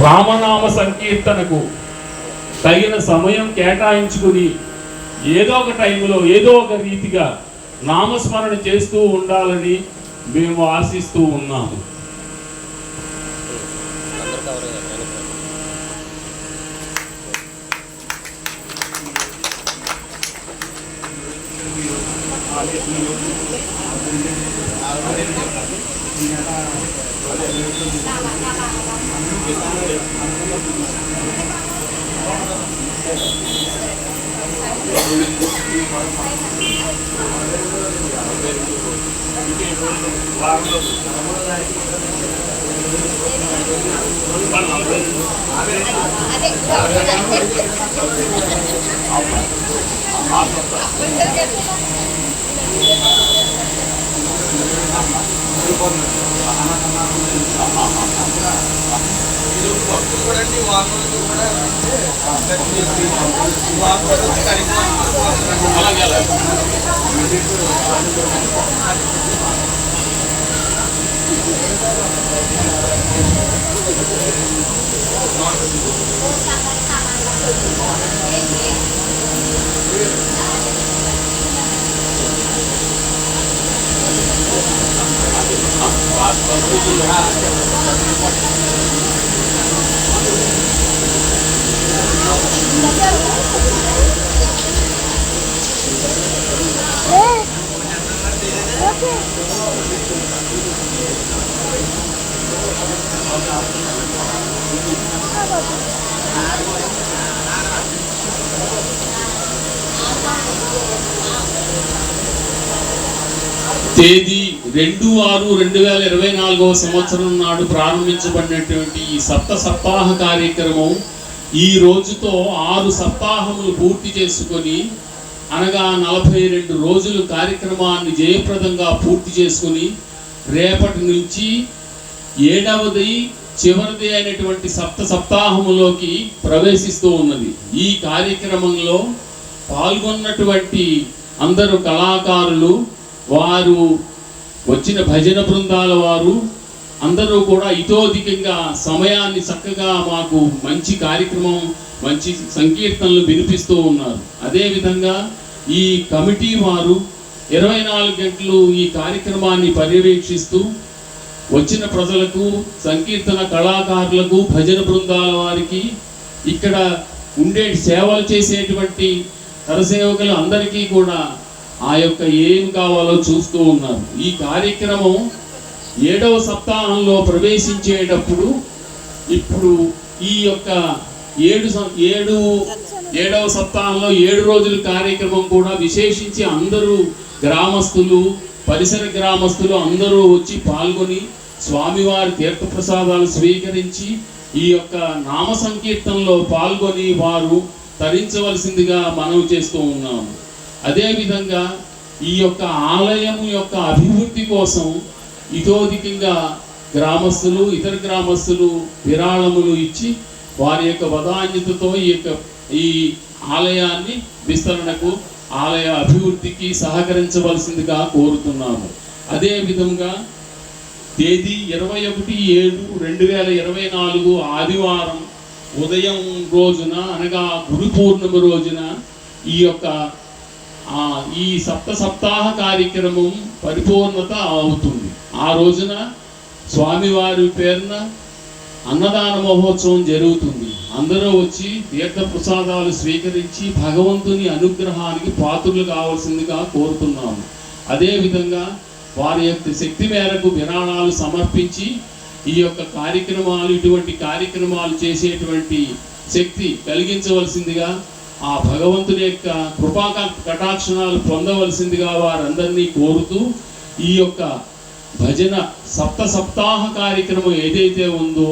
రామనామ సంకీర్తనకు తగిన సమయం కేటాయించుకుని ఏదో ఒక టైంలో ఏదో ఒక రీతిగా నామస్మరణ చేస్తూ ఉండాలని మేము ఆశిస్తూ ఉన్నాము. తేదీ 2/6/2024 సంవత్సరం నాడు ప్రారంభించబడినటువంటి ఈ సప్త సప్తాహ కార్యక్రమం ఈ రోజుతో 6 సప్తాహములు పూర్తి చేసుకొని, అనగా 42 రోజులు కార్యక్రమాన్ని జయప్రదంగా పూర్తి చేసుకుని రేపటి నుంచి 7వది చివరిది అయినటువంటి సప్త సప్తాహములోకి ప్రవేశిస్తూ ఉన్నది. ఈ కార్యక్రమంలో పాల్గొన్నటువంటి అందరూ కళాకారులు, వారు వచ్చిన భజన బృందాల వారు అందరూ కూడా ఇతోధికంగా సమయాన్ని చక్కగా మాకు మంచి కార్యక్రమం, మంచి సంకీర్తనలు వినిపిస్తూ ఉన్నారు. అదేవిధంగా ఈ కమిటీ వారు 24 గంటలు ఈ కార్యక్రమాన్ని పర్యవేక్షిస్తూ వచ్చిన ప్రజలకు, సంకీర్తన కళాకారులకు, భజన బృందాల వారికి, ఇక్కడ ఉండే సేవలు చేసేటువంటి కరసేవకులు అందరికీ కూడా ఆ యొక్క ఏం కావాలో చూస్తూ ఉన్నారు. ఈ కార్యక్రమం 7వ సప్తాహంలో ప్రవేశించేటప్పుడు ఇప్పుడు ఈ యొక్క 7వ సప్తాహంలో 7 రోజుల కార్యక్రమం కూడా విశేషించి అందరూ గ్రామస్తులు, పరిసర గ్రామస్తులు అందరూ వచ్చి పాల్గొని స్వామివారి తీర్థప్రసాదాలు స్వీకరించి ఈ యొక్క నామ సంకీర్తనలో పాల్గొని వారు తరించవలసిందిగా మనవి చేస్తూ ఉన్నాము. అదేవిధంగా ఈ యొక్క ఆలయం యొక్క అభివృద్ధి కోసం ఇతోధికంగా గ్రామస్తులు, ఇతర గ్రామస్తులు విరాళములు ఇచ్చి వారి యొక్క వదాన్యతతో ఈ ఆలయాన్ని విస్తరణకు, ఆలయ అభివృద్ధికి సహకరించవలసిందిగా కోరుతున్నాము. అదేవిధంగా తేదీ 21/7/2024 ఆదివారం ఉదయం రోజున, అనగా గురు పూర్ణిమ రోజున ఈ యొక్క ఈ సప్త సప్తాహ కార్యక్రమం పరిపూర్ణత అవుతుంది. ఆ రోజున స్వామివారి పేరున అన్నదాన మహోత్సవం జరుగుతుంది. అందరూ వచ్చి తీర్థ ప్రసాదాలు స్వీకరించి భగవంతుని అనుగ్రహానికి పాత్రులు కావాల్సిందిగా కోరుతున్నాము. అదేవిధంగా వారి యొక్క శక్తి మేరకు విరాళాలు సమర్పించి ఈ యొక్క కార్యక్రమాలు, ఇటువంటి కార్యక్రమాలు చేసేటువంటి శక్తి కలిగించవలసిందిగా, ఆ భగవంతుని యొక్క కృపా కటాక్షణాలు పొందవలసిందిగా వారందరినీ కోరుతూ ఈ యొక్క భజన సప్త సప్తాహ కార్యక్రమం ఏదైతే ఉందో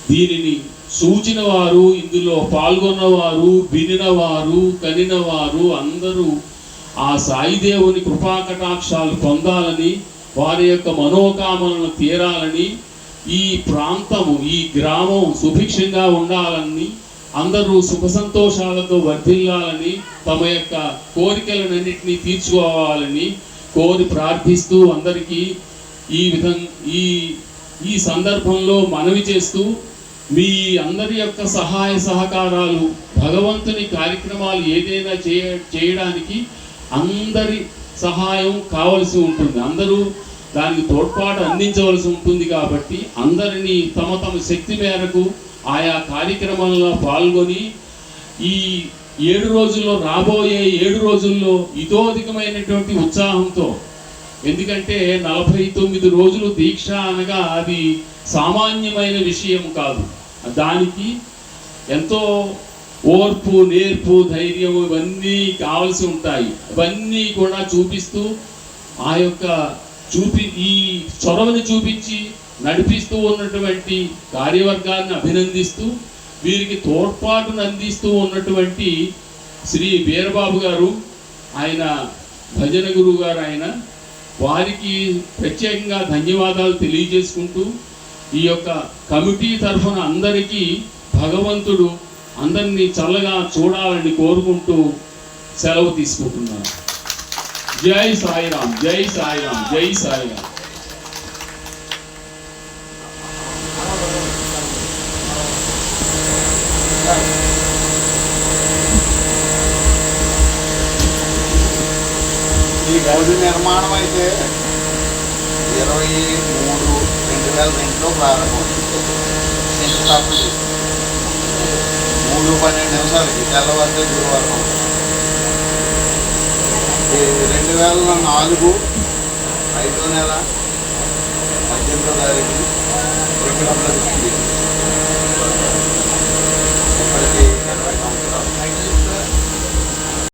దీనిని సూచిన వారు, ఇందులో పాల్గొన్నవారు, వినినవారు, కనినవారు అందరూ ఆ సాయిదేవుని కృపా కటాక్షాలు పొందాలని, వారి యొక్క మనోకామనలు తీరాలని, ఈ ప్రాంతము, ఈ గ్రామం సుభిక్షంగా ఉండాలని, అందరూ సుఖ సంతోషాలతో వర్ధిల్లాలని, తమ యొక్క కోరికలన్నింటినీ తీర్చుకోవాలని కోరి ప్రార్థిస్తూ అందరికీ ఈ సందర్భంలో మనవి చేస్తూ మీ అందరి యొక్క సహాయ సహకారాలు, భగవంతుని కార్యక్రమాలు ఏదైనా చేయడానికి అందరి సహాయం కావలసి ఉంటుంది. అందరూ దానికి తోడ్పాటు అందించవలసి ఉంటుంది. కాబట్టి అందరినీ తమ తమ శక్తి మేరకు ఆయా కార్యక్రమాల్లో పాల్గొని ఈ 7 రోజుల్లో, రాబోయే 7 రోజుల్లో ఇతోధికమైనటువంటి ఉత్సాహంతో, ఎందుకంటే 49 రోజులు దీక్ష అనగా అది సామాన్యమైన విషయం కాదు. దానికి ఎంతో ఓర్పు, నేర్పు, ధైర్యం ఇవన్నీ కావలసి ఉంటాయి. ఇవన్నీ కూడా చూపిస్తూ ఆ యొక్క ఈ చొరవని చూపించి నడిపిస్తూ ఉన్నటువంటి కార్యవర్గాన్ని అభినందిస్తూ, వీరికి తోడ్పాటును అందిస్తూ ఉన్నటువంటి శ్రీ వీరబాబు గారు, ఆయన భజన గురువు గారు, వారికి ప్రత్యేకంగా ధన్యవాదాలు తెలియజేసుకుంటూ, ఈ యొక్క కమిటీ తరఫున అందరికీ భగవంతుడు అందరినీ చల్లగా చూడాలని కోరుకుంటూ సెలవు తీసుకుంటున్నాను. జై సాయిరామ్, జై సాయిరామ్, జై సాయిరామ్. ఈ గది నిర్మాణం అయితే 23/2002లో ప్రారంభమైంది. శంకుస్థాపన చేసింది 3:12 నిమిషాలకి, తెల్లవారితే గురువారం. 2004 5వ నెల 18వ తారీఖుని ఇక్కడ ప్రతిష్ఠించింది.